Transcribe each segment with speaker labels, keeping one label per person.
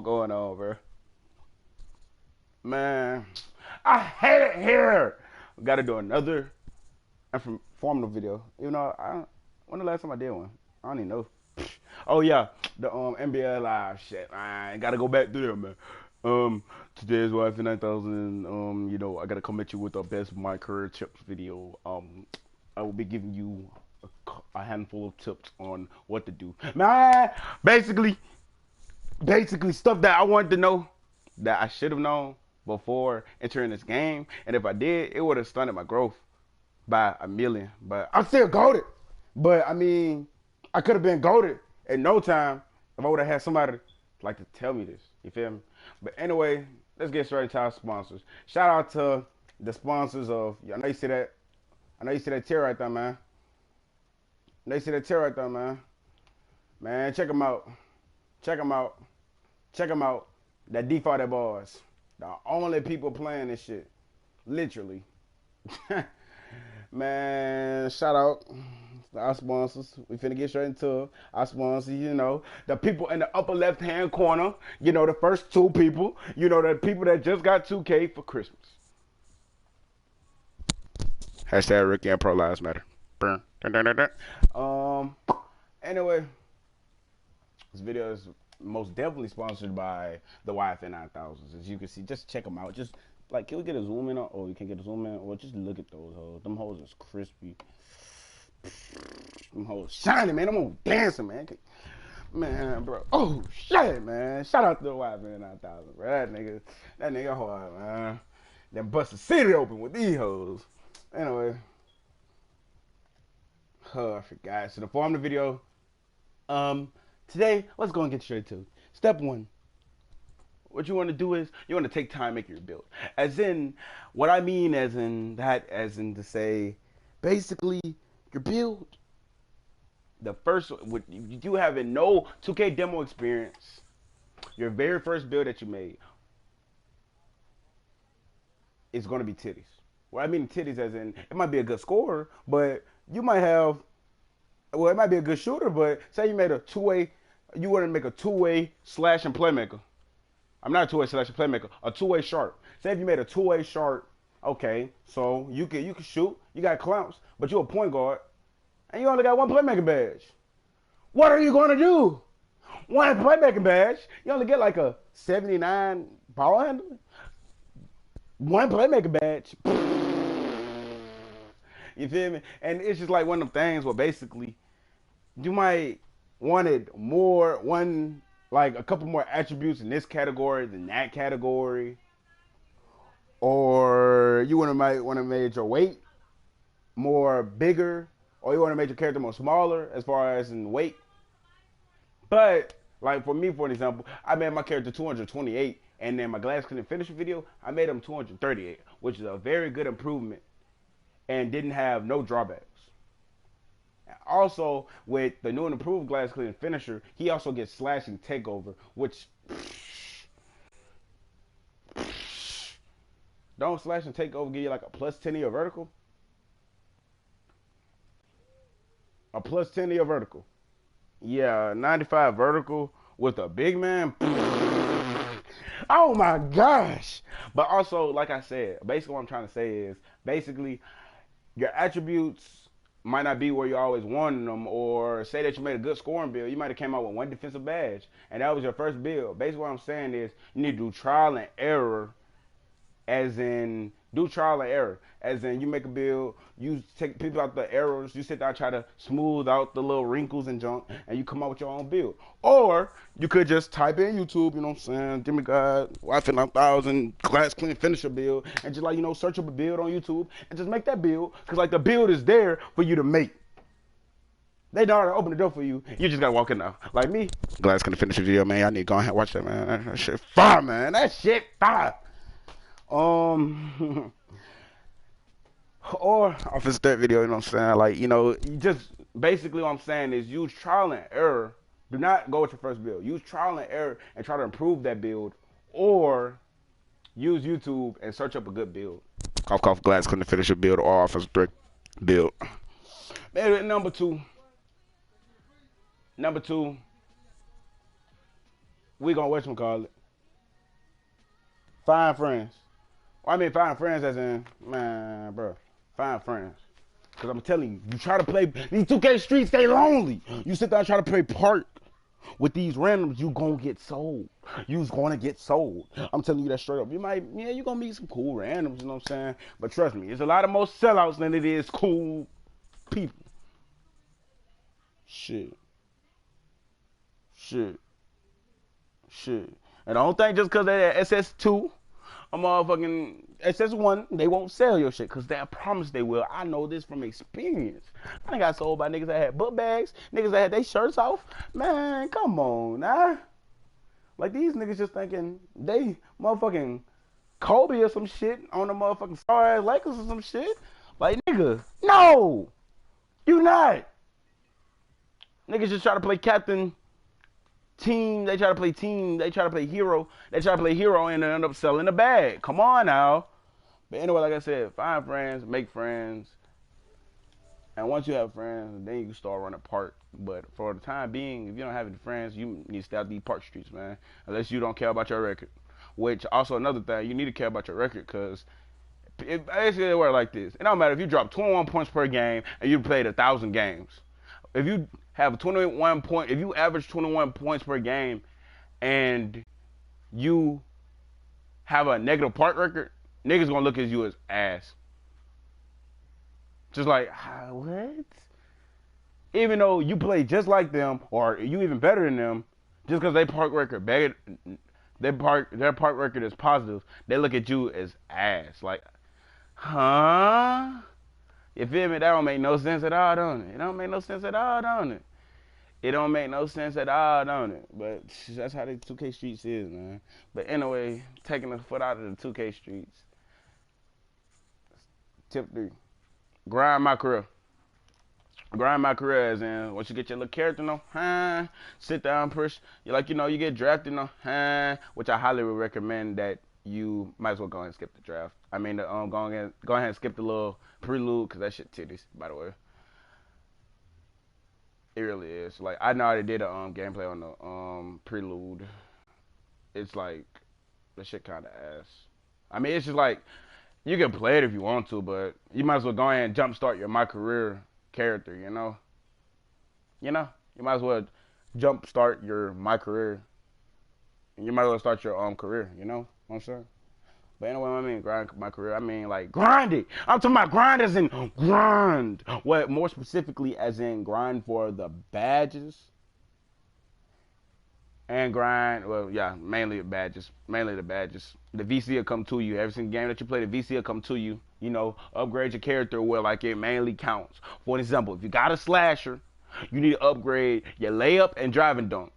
Speaker 1: fuck going on, bro? Man, I hate it here. We gotta do another informative video. You know, when the last time I did one? I don't even know. Oh yeah, the NBA Live shit. I gotta go back through there, man. Today's wife in 9,000. You know, I gotta come at you with the best MYCARRER tips video. I will be giving you a handful of tips on what to do. Man, basically, stuff that I wanted to know that I should have known before entering this game. And if I did, it would have stunted my growth by a million. But I'm still goated. But I mean, I could have been goated in no time if I would have had somebody like to tell me this. You feel me? But anyway, let's get straight into our sponsors. Shout out to the sponsors of. I know you see that. I know you see that tier right there, man. I know you see that tier right there, man. Man, check them out. Check them out. Check them out. That default boys. The only people playing this shit. Literally. Man, shout out to our sponsors. We finna get straight into our sponsors, you know. The people in the upper left-hand corner. You know, the first two people. You know, the people that just got 2K for Christmas. Hashtag Ricky and Pro Lives Matter. Anyway, this video is most definitely sponsored by the YFN 9000s. As you can see, just check them out. Just like, can we get a zoom in? Or you can get a zoom in, or just look at those hoes. Them hoes is crispy. Them hoes shiny, man. I'm on dancing, man. Man, bro. Oh shit, man. Shout out to the YFN 9000, bro. That nigga hard, man. That bust the city open with these hoes. Anyway, I forgot. So the form of the video. Today, let's go and get straight to it. Step one. What you want to do is you want to take time making your build. As in, what I mean as in to say, basically, your build. The first, with you having no 2K demo experience, your very first build that you made is going to be titties. What I mean titties as in, it might be a good scorer, but you might have, well, it might be a good shooter, but say you made a two-way, you want to make a two-way slash and playmaker. I'm not a two-way slash and playmaker, a two-way sharp. Say if you made a two-way sharp, okay, so you can shoot, you got clamps, but you're a point guard, and you only got one playmaking badge. What are you going to do? One playmaking badge, you only get like a 79 ball handler. One playmaking badge. You feel me? And it's just like one of them things where basically you might wanted like a couple more attributes in this category than that category. Or you might want to make your weight more bigger, or you want to make your character more smaller as far as in weight. But like for me, for an example, I made my character 228, and then my glass cleaning finisher video, I made him 238, which is a very good improvement and didn't have no drawbacks. Also, with the new and improved glass cleaning finisher, he also gets slashing takeover, which don't slash and takeover give you like a plus 10 to your vertical? A plus 10 to your vertical. Yeah, 95 vertical with a big man. Oh my gosh. But also, like I said, basically what I'm trying to say is, basically, your attributes might not be where you always wanted them, or say that you made a good scoring build, you might have came out with one defensive badge, and that was your first build. Basically what I'm saying is, you need to do trial and error, as in, do trial and error. As in, you make a build, you take people out the errors, you sit there and try to smooth out the little wrinkles and junk, and you come up with your own build. Or, you could just type in YouTube, you know what I'm saying, Jimmy God, YFN 9000, glass clean finisher build, and just like, you know, search up a build on YouTube, and just make that build, because like the build is there for you to make. They know how to open the door for you. You just gotta walk in now. Like me, glass clean finisher video, man, y'all need to go ahead and watch that, man. That shit fire, man. That shit fire. Or off his third video, you know what I'm saying? Like, you know, you just basically what I'm saying is use trial and error. Do not go with your first build. Use trial and error and try to improve that build, or use YouTube and search up a good build. Cough, glass couldn't finish a build or offensive threat build. Maybe number two, we gonna whatchamacallit, find friends. Well, I mean, find friends as in, man, bro, find friends. Cause I'm telling you, you try to play these 2K streets, they lonely. You sit there and try to play park with these randoms, you gonna get sold. You's gonna get sold. I'm telling you that straight up. You might, yeah, you gonna meet some cool randoms, you know what I'm saying? But trust me, it's a lot of more sellouts than it is cool people. Shit, shit, shit. And don't think just cause they at SS2, a motherfucking SS1, they won't sell your shit, cause they promise they will. I know this from experience. I done got sold by niggas that had book bags, niggas that had their shirts off. Man, come on, nah. Like these niggas just thinking they motherfucking Kobe or some shit on the motherfucking star ass Lakers or some shit. Like nigga, no, you not. Niggas just try to play captain, team. They try to play team. They try to play hero. They try to play hero and end up selling the bag. Come on now. But anyway, like I said, find friends, make friends, and once you have friends, then you can start running park. But for the time being, if you don't have any friends, you need to stay out these park streets, man. Unless you don't care about your record. Which also another thing, you need to care about your record, because it basically works like this. It don't matter if you drop 21 points per game and you played 1,000 games. If you have 21 point, if you average 21 points per game, and you have a negative park record, niggas gonna look at you as ass. Just like, what? Even though you play just like them, or you even better than them, just because they park record better, their park record is positive, they look at you as ass. Like, huh? You feel me? That don't make no sense at all, don't it? It don't make no sense at all, don't it? It don't make no sense at all, don't it? But that's how the 2K streets is, man. But anyway, taking the foot out of the 2K streets. Tip 3. Grind my career. Grind my career as in, once you get your little character, sit down, push. You get drafted, which I highly would recommend that you might as well go ahead and skip the draft. I mean, go ahead and skip the little prelude, because that shit titties, by the way. It really is. Like, I know I did a gameplay on the prelude. It's like, that shit kind of ass. I mean, it's just like, you can play it if you want to, but you might as well go ahead and jumpstart your My Career character, you know? You might as well jumpstart your My Career. And you might as well start your career, you know what I'm saying? But anyway, I mean grind my career, I mean like grind it. I'm talking about grind as in grind. What more specifically as in grind for the badges. And grind, well, yeah, mainly the badges. Mainly the badges. The VC will come to you. Every single game that you play, the VC will come to you. You know, upgrade your character where like it mainly counts. For example, if you got a slasher, you need to upgrade your layup and driving dunk.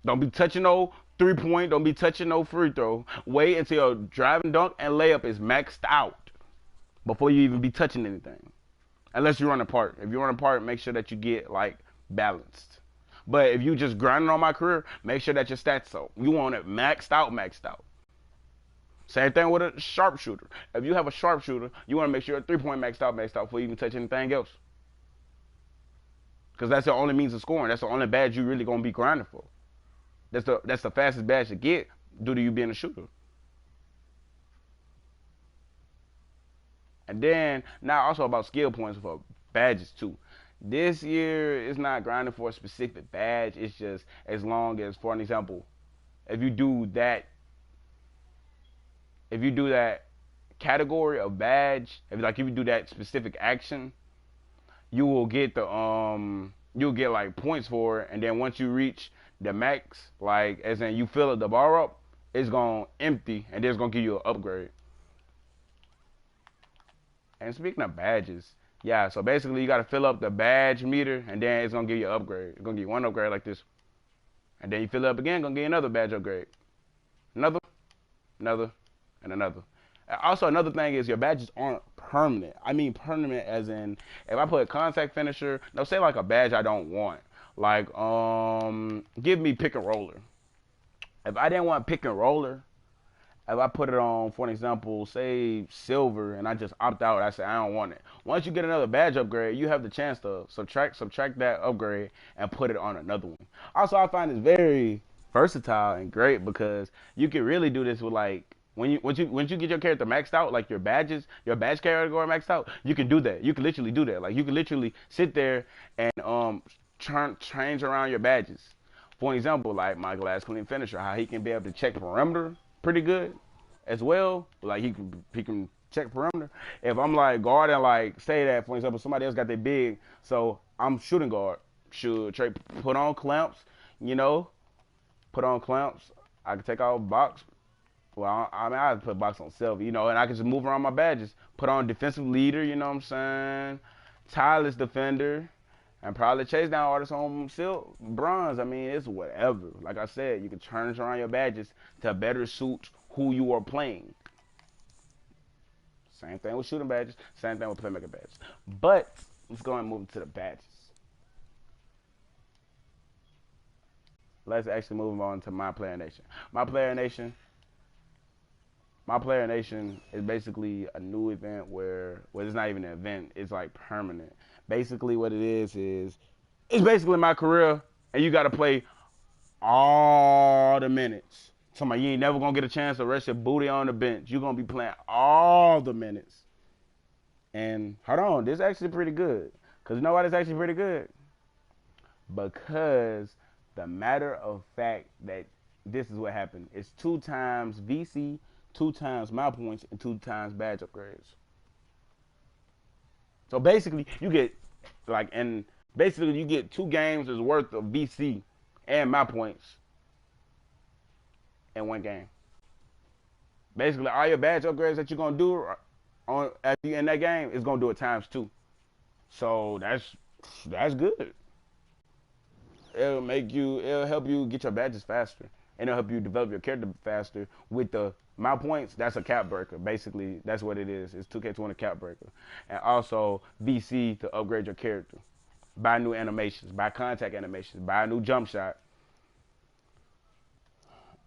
Speaker 1: Don't be touching no 3-point. Don't be touching no free throw. Wait until your driving dunk and layup is maxed out before you even be touching anything. Unless you run a part. If you run a part, make sure that you get like balanced. But if you just grinding on My Career, make sure that your stats up. You want it maxed out, maxed out. Same thing with a sharpshooter. If you have a sharpshooter, you want to make sure your 3-point maxed out before you can touch anything else. Because that's the only means of scoring. That's the only badge you really gonna be grinding for. That's the fastest badge to get due to you being a shooter. And then now also about skill points for badges too. This year it's not grinding for a specific badge. It's just as long as, for an example, if you do that category of badge, if you do that specific action, you will get you'll get like points for it, and then once you reach the max, like as in you fill the bar up, it's gonna empty and then it's gonna give you an upgrade. And speaking of badges, yeah, so basically you gotta fill up the badge meter and then it's gonna give you an upgrade. It's gonna give you one upgrade like this. And then you fill it up again, gonna give you another badge upgrade. Another, and another. Also, another thing is your badges aren't permanent. I mean permanent as in, if I put a contact finisher, no, say like a badge I don't want. Like, give me pick and roller. If I didn't want pick and roller, if I put it on, for an example, say silver, and I just opt out, I say I don't want it. Once you get another badge upgrade, you have the chance to subtract that upgrade and put it on another one. Also, I find it's very versatile and great because you can really do this with like once you get your character maxed out, like your badge category maxed out, you can do that. You can literally do that. Like you can literally sit there and change around your badges. For example, like my glass clean finisher, how he can be able to check perimeter pretty good as well. Like he can check perimeter. If I'm like guarding, like say that for example somebody else got their big, so I'm shooting guard. Should Trey put on clamps? You know, put on clamps. I can take off box. Well, I mean, I put box on self, you know, and I can just move around my badges. Put on defensive leader, you know what I'm saying? Tireless defender, and probably chase down artists on silk, bronze. I mean, it's whatever. Like I said, you can turn around your badges to better suit who you are playing. Same thing with shooting badges. Same thing with playmaker badges. But let's go and move to the badges. Let's actually move on to my player nation. My player nation. My Player Nation is basically a new event where, well, it's not even an event. It's like permanent. Basically, what it is it's basically my career, and you got to play all the minutes. Somebody, you ain't never gonna get a chance to rest your booty on the bench. You're gonna be playing all the minutes. And hold on, this is actually pretty good. Cause you know why it's actually pretty good? Because the matter of fact that this is what happened. It's 2 times VC, 2 times my points, and 2 times badge upgrades. So basically, you get you get 2 games worth of VC and my points in 1 game. Basically, all your badge upgrades that you're gonna do at the end of that game is gonna do it times 2. So that's good. It'll help you get your badges faster, and it'll help you develop your character faster with the my points. That's a cap breaker. Basically, that's what it is. It's 2K20 cap breaker, and also VC to upgrade your character, buy new animations, buy contact animations, buy a new jump shot,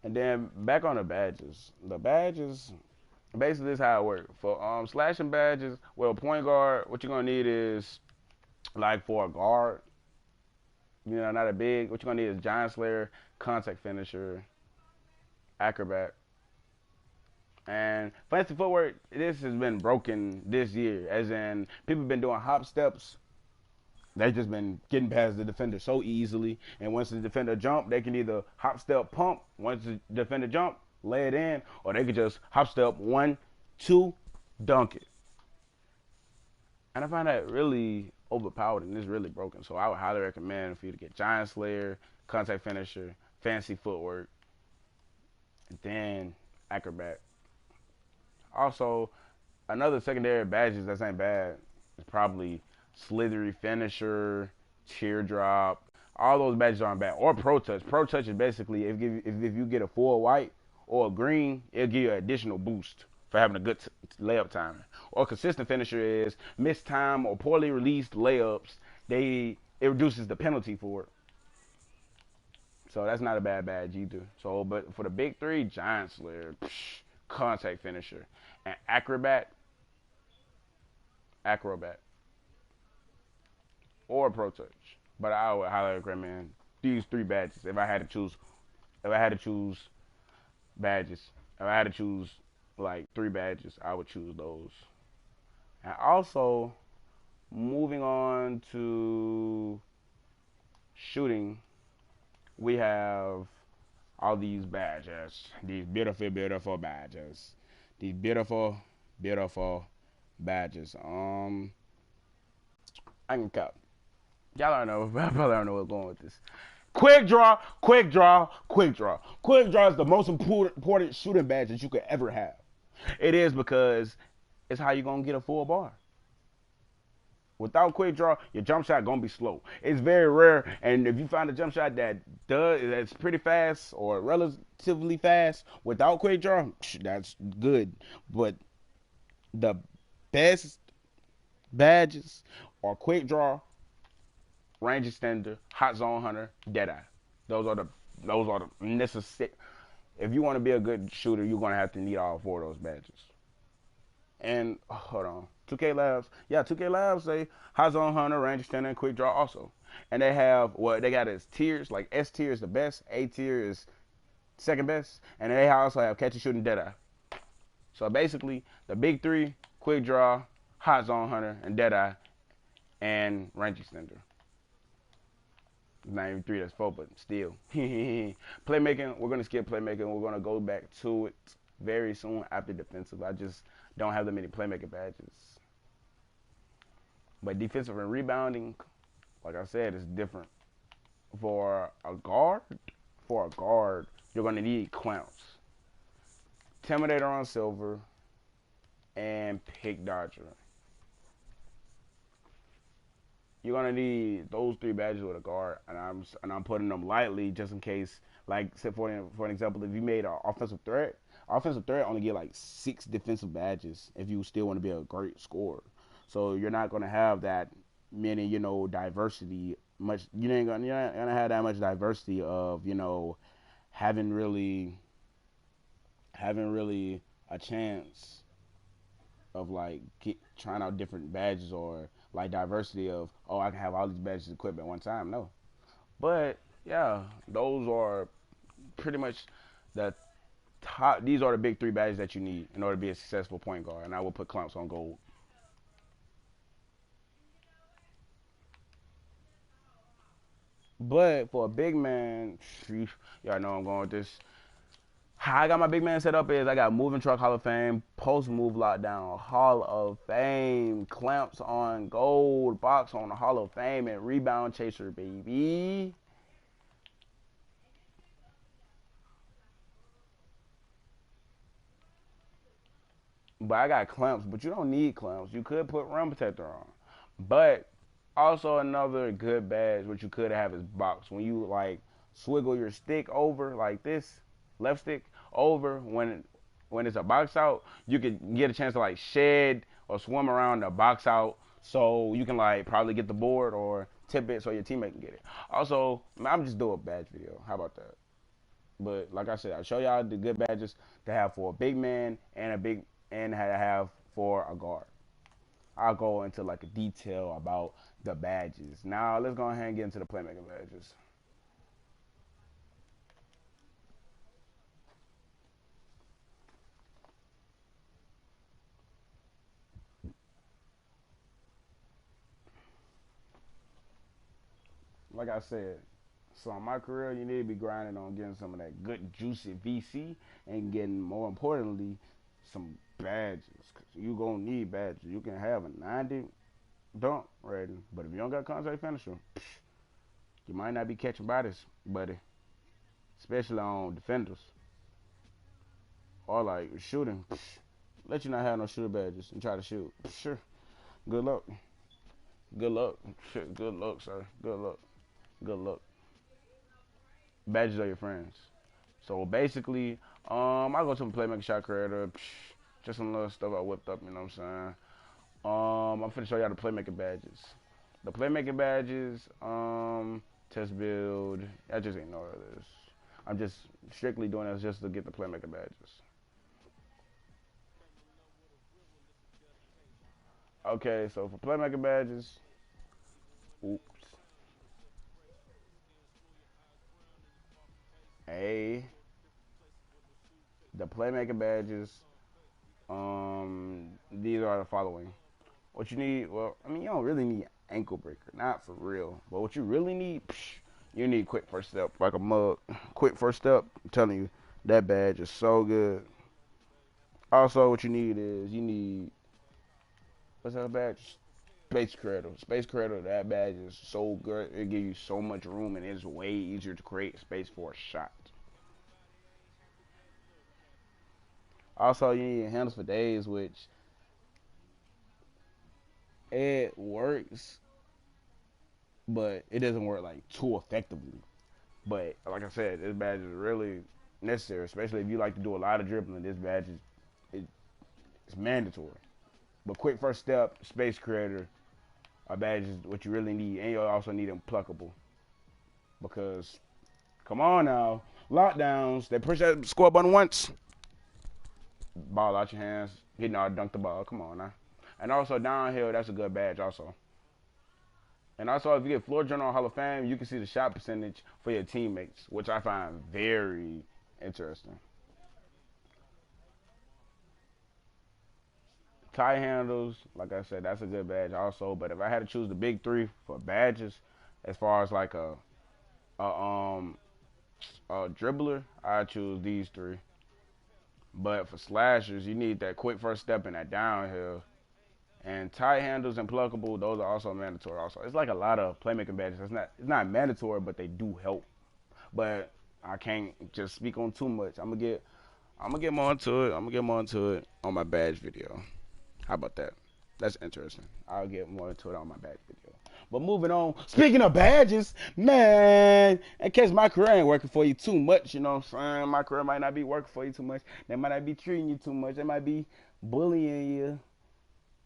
Speaker 1: and then back on the badges. The badges, basically, this is how it works. For slashing badges, well, point guard, what you're gonna need is like for a guard. You know, not a big. What you're gonna need is Giant Slayer, contact finisher, acrobat, and fancy footwork. This has been broken this year, as in people have been doing hop steps. They've just been getting past the defender so easily, and once the defender jump, they can either hop step pump. Once the defender jump, lay it in, or they could just hop step 1, 2, dunk it. And I find that really overpowered and it's really broken. So I would highly recommend for you to get Giant Slayer, contact finisher, fancy footwork, and then acrobat. Also, another secondary badges that ain't bad is probably slithery finisher, teardrop. All those badges aren't bad. Or pro touch. Pro touch is basically if you get a full white or a green, it'll give you an additional boost for having a good layup time. Or consistent finisher is missed time or poorly released layups. It reduces the penalty for it. So that's not a bad badge either. So, but for the big 3, Giant Slayer, contact finisher, and acrobat, or pro touch. But I would highly recommend these 3 badges if I had to choose. If I had to choose badges, if I had to choose like 3 badges, I would choose those. And also, moving on to shooting, we have all these badges, these beautiful, beautiful badges, these beautiful, beautiful badges. I can cut. Y'all don't know. I probably don't know what's going with this. Quick draw, quick draw, quick draw. Quick draw is the most important shooting badge that you could ever have. It is because it's how you're going to get a full bar. Without quick draw, your jump shot going to be slow. It's very rare, and if you find a jump shot that's pretty fast or relatively fast without quick draw, that's good. But the best badges are quick draw, range extender, hot zone hunter, deadeye. Those are the necessary. If you want to be a good shooter, you're gonna have to need all 4 of those badges. And hold on, 2K Labs, 2K Labs say hot zone hunter, range extender, and quick draw also. And they got as tiers. Like S tier is the best, A tier is second best, and they also have catch and shooting deadeye. So basically, the big three: quick draw, hot zone hunter, and deadeye, and range extender. Not even three, that's four, but still. Playmaking, we're gonna skip playmaking. We're gonna go back to it very soon after defensive. I just don't have that many playmaking badges. But defensive and rebounding, like I said, is different. For a guard, you're gonna need clamps, Intimidator on silver, and Pick Dodger. You're gonna need those three badges with a guard, and I'm putting them lightly just in case. Like, say for an example, if you made an offensive threat only get like 6 defensive badges if you still want to be a great scorer. So you're not gonna have that many, diversity. You're not gonna have that much diversity of having really a chance of like trying out different badges, or like diversity of, oh, I can have all these badges equipped at one time. No, but yeah, those are pretty much the top. These are the big 3 badges that you need in order to be a successful point guard, and I will put clamps on gold. But for a big man, y'all know I'm going with this. How I got my big man set up is I got moving truck Hall of Fame, post move lockdown Hall of Fame, clamps on gold, box on the Hall of Fame, and rebound chaser, baby. But I got clamps, but you don't need clamps. You could put rim protector on. But also another good badge, what you could have is box. When you like swiggle your stick over like this, left stick over, when it's a box out, you can get a chance to like shed or swim around the box out, so you can like probably get the board or tip it so your teammate can get it. Also, I'm just doing a badge video. How about that? But like I said, I'll show y'all the good badges to have for a big man and how to have for a guard. I'll go into like a detail about the badges. Now let's go ahead and get into the playmaking badges. Like I said, so in my career, you need to be grinding on getting some of that good juicy VC and getting, more importantly, some badges. Cause you gonna need badges. You can have a 90 dunk rating, but if you don't got contact finisher, you might not be catching bodies, buddy. Especially on defenders or like shooting. Let you not have no shooter badges and try to shoot. Sure. Good luck. Good luck. Shit. Good luck, sir. Good luck. Good luck. Badges are your friends. So basically, I go to my playmaker shot creator. Just some little stuff I whipped up. You know what I'm saying? I'm finna show y'all the playmaker badges. The playmaker badges, test build. I just ignore this. I'm just strictly doing this just to get the playmaker badges. Okay, so for playmaker badges, oops, A, the playmaker badges, these are the following. What you need, well, I mean, you don't really need ankle breaker, not for real. But what you really need, you need quick first step, like a mug. Quick first step, I'm telling you, that badge is so good. Also, what you need is, you need, what's that badge? Space Cradle. Space Cradle, that badge is so good. It gives you so much room, and it's way easier to create space for a shot. Also, you need handles for days, which it works, but it doesn't work like too effectively. But like I said, this badge is really necessary, especially if you like to do a lot of dribbling. This badge is it's mandatory. But quick first step, space creator, a badge is what you really need, and you also need them pluckable because come on now, lockdowns. They push that score button once, ball out your hands, getting all dunk the ball. Come on now. And also downhill, that's a good badge also. And also, if you get floor general Hall of Fame, you can see the shot percentage for your teammates, which I find very Interesting. Tie handles, like I said, that's a good badge also. But if I had to choose the big three for badges, as far as like a dribbler, I choose these three. But for slashers, you need that quick first step and that downhill. And tight handles and pluckable, those are also mandatory. Also, it's like a lot of playmaking badges. It's not mandatory, but they do help. But I can't just speak on too much. I'm gonna get more into it. I'm gonna get more into it on my badge video. How about that? That's interesting. I'll get more into it on my badge video. But moving on. Speaking of badges, man, in case my career ain't working for you too much, you know what I'm saying? My career might not be working for you too much. They might not be treating you too much. They might be bullying you.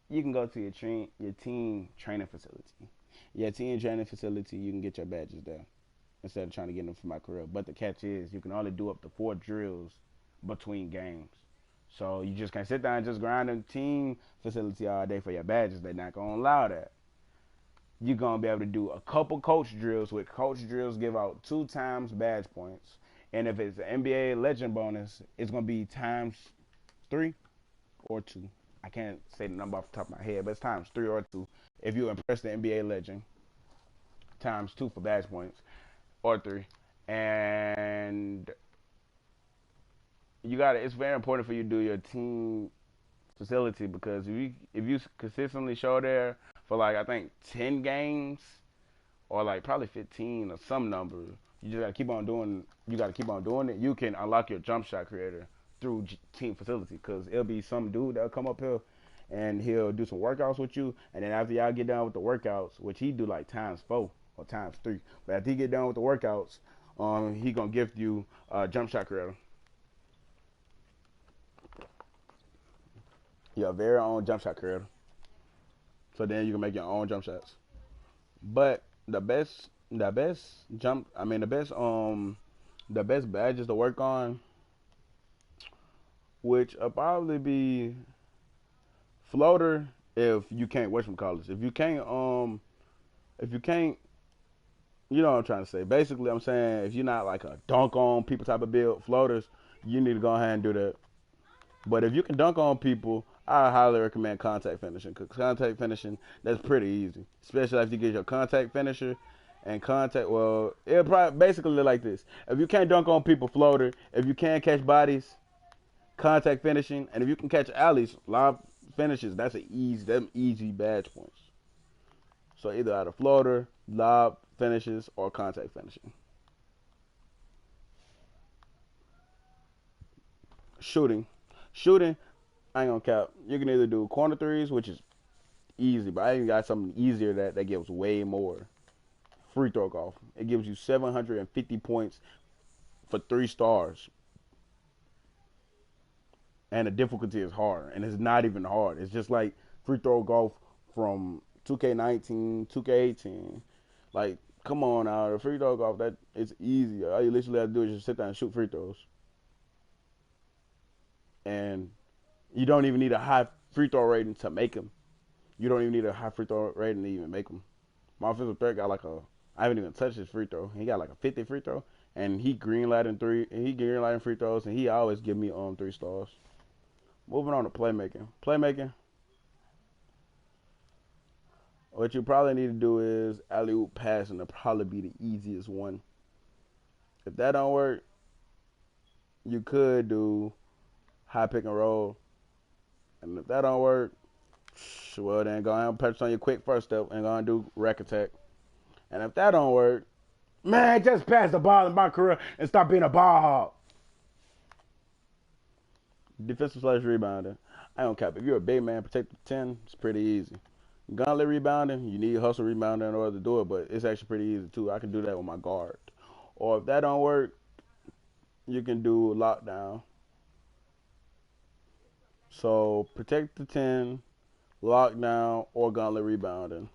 Speaker 1: You can go to your team training facility. Your team training facility, you can get your badges there instead of trying to get them for my career. But the catch is you can only do up to 4 drills between games. So you just can't sit down and just grind in team facility all day for your badges. They're not gonna allow that. You're gonna be able to do a couple coach drills. With coach drills, give out 2 times badge points. And if it's an NBA legend bonus, it's gonna be times 3 or 2. I can't say the number off the top of my head, but it's times 3 or 2. If you impress the NBA legend, times 2 for badge points or 3. And you got to it's very important for you to do your team facility because if you consistently show there for like I think 10 games or like probably 15 or some number, you just got to keep on doing you got to keep on doing it. You can unlock your jump shot creator through team facility because it'll be some dude that'll come up here and he'll do some workouts with you, and then after y'all get done with the workouts, which he do like times 4 or times 3, but after he get done with the workouts, he gonna gift you a jump shot creator. Your very own jump shot creator. So then you can make your own jump shots. But the best badges to work on, which will probably be floater if you can't watch from college. If you can't you know what I'm trying to say. Basically I'm saying if you're not like a dunk on people type of build, floaters, you need to go ahead and do that. But if you can dunk on people, I highly recommend contact finishing. Cause contact finishing, that's pretty easy. Especially if you get your contact finisher and contact. Well, it'll probably basically look like this. If you can't dunk on people, floater. If you can't catch bodies, contact finishing. And if you can catch alleys, lob finishes. Them easy badge points. So either out of floater, lob finishes, or contact finishing. Shooting, shooting. I ain't gonna cap. You can either do corner threes, which is easy, but I even got something easier that gives way more. Free throw golf. It gives you 750 points for 3 stars, and the difficulty is hard, and it's not even hard. It's just like free throw golf from 2K19, 2K18. Like, come on now, the free throw golf that it's easy. All you literally have to do is just sit down and shoot free throws, and you don't even need a high free throw rating to make them. You don't even need a high free throw rating to even make them. My offensive threat got like a. I haven't even touched his free throw. He got like a 50 free throw, and he green lighting three. And he green lighting free throws, and he always give me 3 stars. Moving on to playmaking. Playmaking. What you probably need to do is alley oop passing. To probably be the easiest one. If that don't work, you could do high pick and roll. And if that don't work, well then go ahead and purchase on your quick first step and go and do rack attack. And if that don't work, man, just pass the ball in my career and stop being a ball hog. Defensive slash rebounding. I don't cap. If you're a big man, protect the 10, it's pretty easy. Gauntlet rebounding, you need hustle rebounding in order to do it, but it's actually pretty easy too. I can do that with my guard. Or if that don't work, you can do lockdown. So protect the 10, lockdown, or gauntlet rebounding.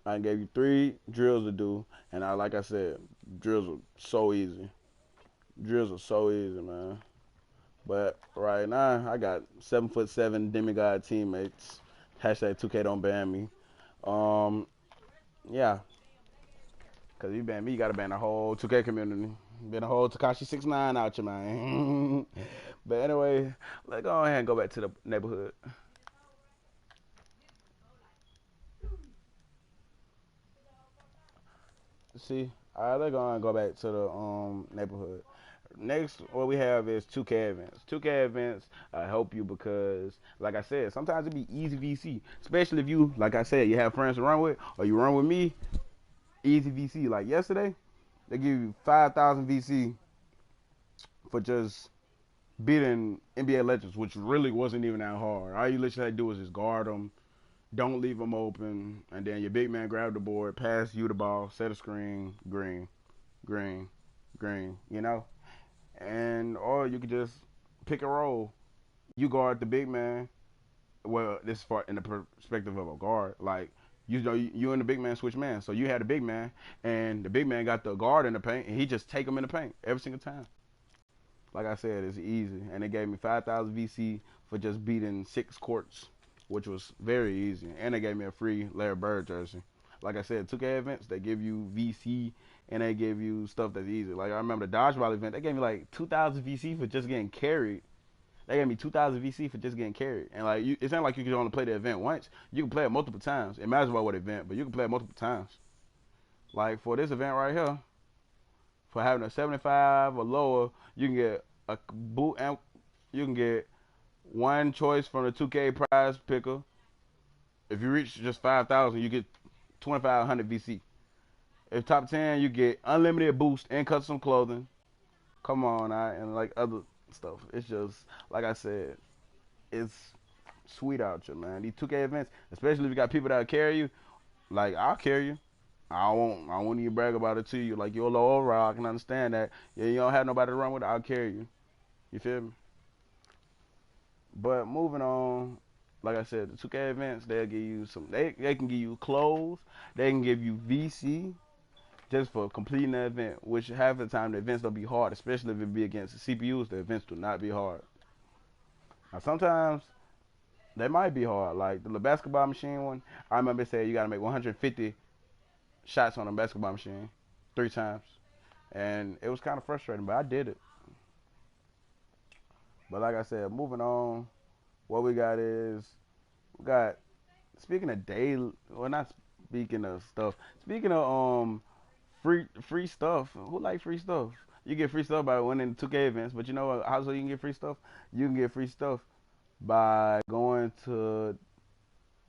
Speaker 1: I gave you 3 drills to do, and like I said, drills are so easy. Drills are so easy, man. But right now, I got 7'7" demigod teammates. Hashtag 2K don't ban me. Yeah, cause you ban me, you gotta ban the whole 2K community. Been a whole Takashi 6ix9ine out your man. But anyway, let's go ahead and go back to the neighborhood. See, all right, let's go and go back to the neighborhood. Next, what we have is 2K events. 2K events help you because, like I said, sometimes it be easy VC, especially if you, like I said, you have friends to run with, or you run with me. Easy VC. Like yesterday, they give you 5,000 VC for just beating NBA legends, which really wasn't even that hard. All you literally had to do was just guard them, don't leave them open, and then your big man grab the board, pass you the ball, set a screen, green, green, green, you know? And or you could just pick a role. You guard the big man. Well, this is far in the perspective of a guard. Like you and the big man switch man. So you had the big man, and the big man got the guard in the paint, and he just take him in the paint every single time. Like I said, it's easy, and they gave me 5,000 VC for just beating 6 courts, which was very easy, and they gave me a free Larry Bird jersey. Like I said, 2K events, they give you VC, and they give you stuff that's easy. Like I remember the dodgeball event, they gave me like 2,000 VC for just getting carried. They gave me 2,000 VC for just getting carried, and like it's not like you could only play the event once. You can play it multiple times. Imagine what event, but you can play it multiple times. Like for this event right here, for having a 75 or lower, you can get a boot and you can get one choice from the 2K prize picker. If you reach just 5,000, you get 2,500 VC. If top 10, you get unlimited boost and custom clothing. Come on, and like other stuff. It's just like I said, it's sweet out here, man. These 2K events, especially if you got people that'll carry you. Like I'll carry you. I won't even brag about it to you. Like you're low overall, I can understand that. Yeah, you don't have nobody to run with. I'll carry you. You feel me? But moving on, like I said, the 2K events, they'll give you some. They can give you clothes. They can give you VC just for completing the event. Which half the time the events don't be hard, especially if it be against the CPUs. The events do not be hard. Now sometimes they might be hard. Like the basketball machine one, I remember it said you gotta make 150 shots on a basketball machine 3 times, and it was kind of frustrating, but I did it. But like I said, moving on, what we got is we got speaking of daily, well not speaking of stuff, speaking of free stuff. Who like free stuff? You get free stuff by winning 2K events, but you know what? How so you can get free stuff? You can get free stuff by going to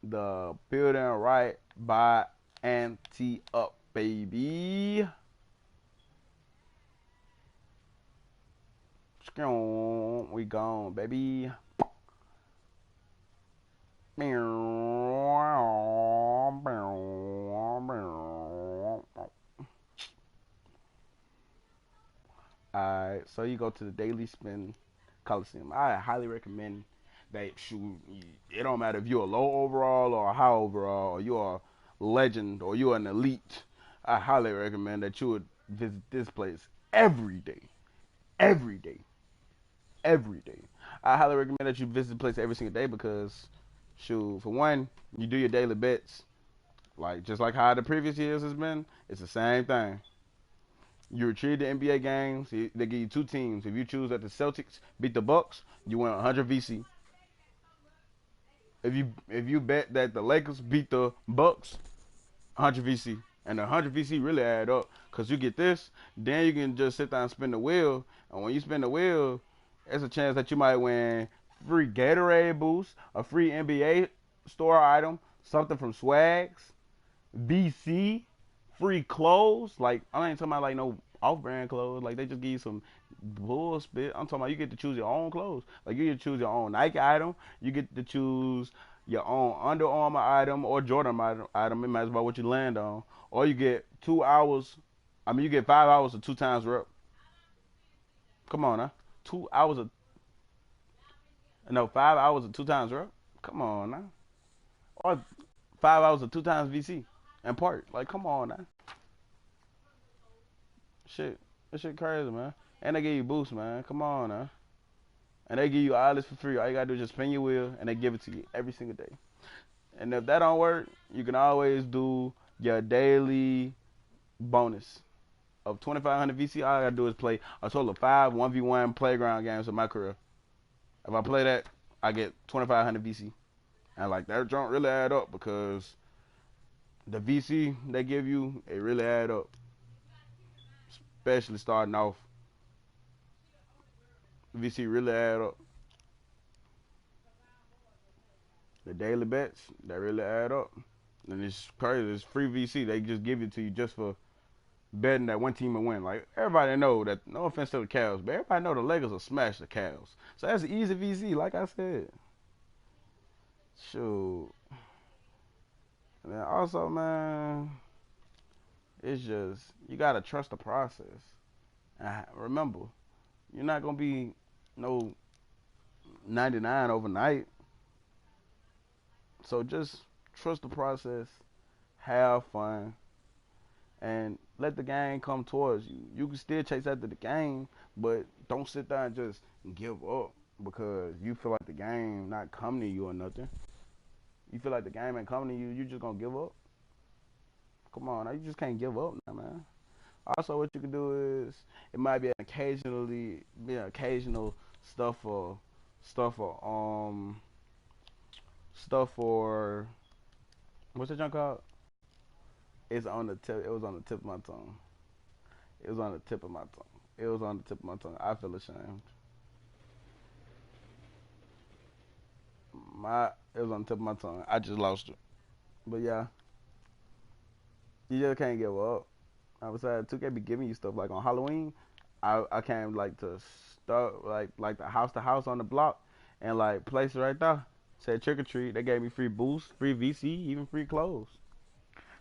Speaker 1: the building right by Anti Up, baby. We gone, baby. Alright, so you go to the Daily Spin Coliseum. I highly recommend that shoot. It don't matter if you're a low overall or a high overall, or you're a legend or you're an elite. I highly recommend that you would visit this place every day, every day, every day. I highly recommend that you visit the place every single day because, shoot, for one, you do your daily bets. Like just like how the previous years has been, it's the same thing. You retrieve the NBA games. They give you 2 teams. If you choose that the Celtics beat the Bucks, you win 100 VC. If you bet that the Lakers beat the Bucks, 100 VC. And the 100 VC really add up because you get this, then you can just sit down and spin the wheel. And when you spin the wheel, there's a chance that you might win free Gatorade boost, a free NBA store item, something from Swags, VC, free clothes. Like I ain't talking about like no off-brand clothes. Like they just give you some bullshit. I'm talking about you get to choose your own clothes. Like you get to choose your own Nike item. You get to choose your own Under Armour item or Jordan item. It matters about what you land on. Or you get 2 hours. I mean, you get 5 hours of 2 times rep. Come on, huh? 2 hours of no 5 hours of 2 times rep. Come on, now. Or 5 hours of 2 times VC and part. Like, come on, now. Shit, that shit crazy, man. And they give you boost, man. Come on, now. And they give you all this for free. All you gotta do is just spin your wheel, and they give it to you every single day. And if that don't work, you can always do your daily bonus. of 2,500 VC, all I gotta do is play a total of 5 1v1 playground games in my career. If I play that, I get 2,500 VC. And like that don't really add up because the VC they give you, it really add up. Especially starting off. VC really add up. The daily bets, they really add up. And it's crazy. It's free VC. They just give it to you just for betting that one team will win. Like everybody know that. No offense to the Cavs, but everybody know the Lakers will smash the Cavs. So that's an easy VC. Like I said, shoot. And then also, man, it's just you gotta trust the process. And remember, you're not gonna be no 99 overnight. So just trust the process, have fun, and let the game come towards you. You can still chase after the game, but don't sit there and just give up because you feel like the game not coming to you or nothing. You feel like the game ain't coming to you, you just gonna give up. Come on, now you just can't give up now, man. Also, what you can do is it might be an occasional stuff for stuff for stuff for what's that junk called? It's on the tip. It was on the tip of my tongue. It was on the tip of my tongue. It was on the tip of my tongue. I feel ashamed. It was on the tip of my tongue. I just lost it. But yeah, you just can't give up. I was sad 2K be giving you stuff like on Halloween. I came like to start like the house to house on the block and like place it right there. Said trick or treat. They gave me free boost, free VC, even free clothes.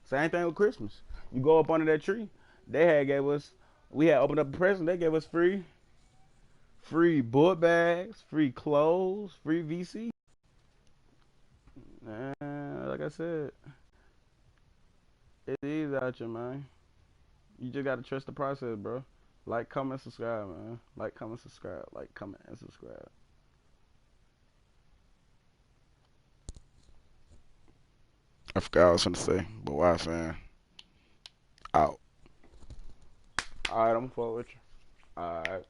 Speaker 1: Same thing with Christmas. You go up under that tree. They had gave us. We had opened up a present. They gave us free book bags, free clothes, free VC. Like I said, it's easy out here, man. You just gotta trust the process, bro. Like, comment, subscribe, man. Like, comment, subscribe. Like, comment, and subscribe. I forgot what I was gonna say, but why, fan? Out. Alright, I'm gonna follow with you. Alright.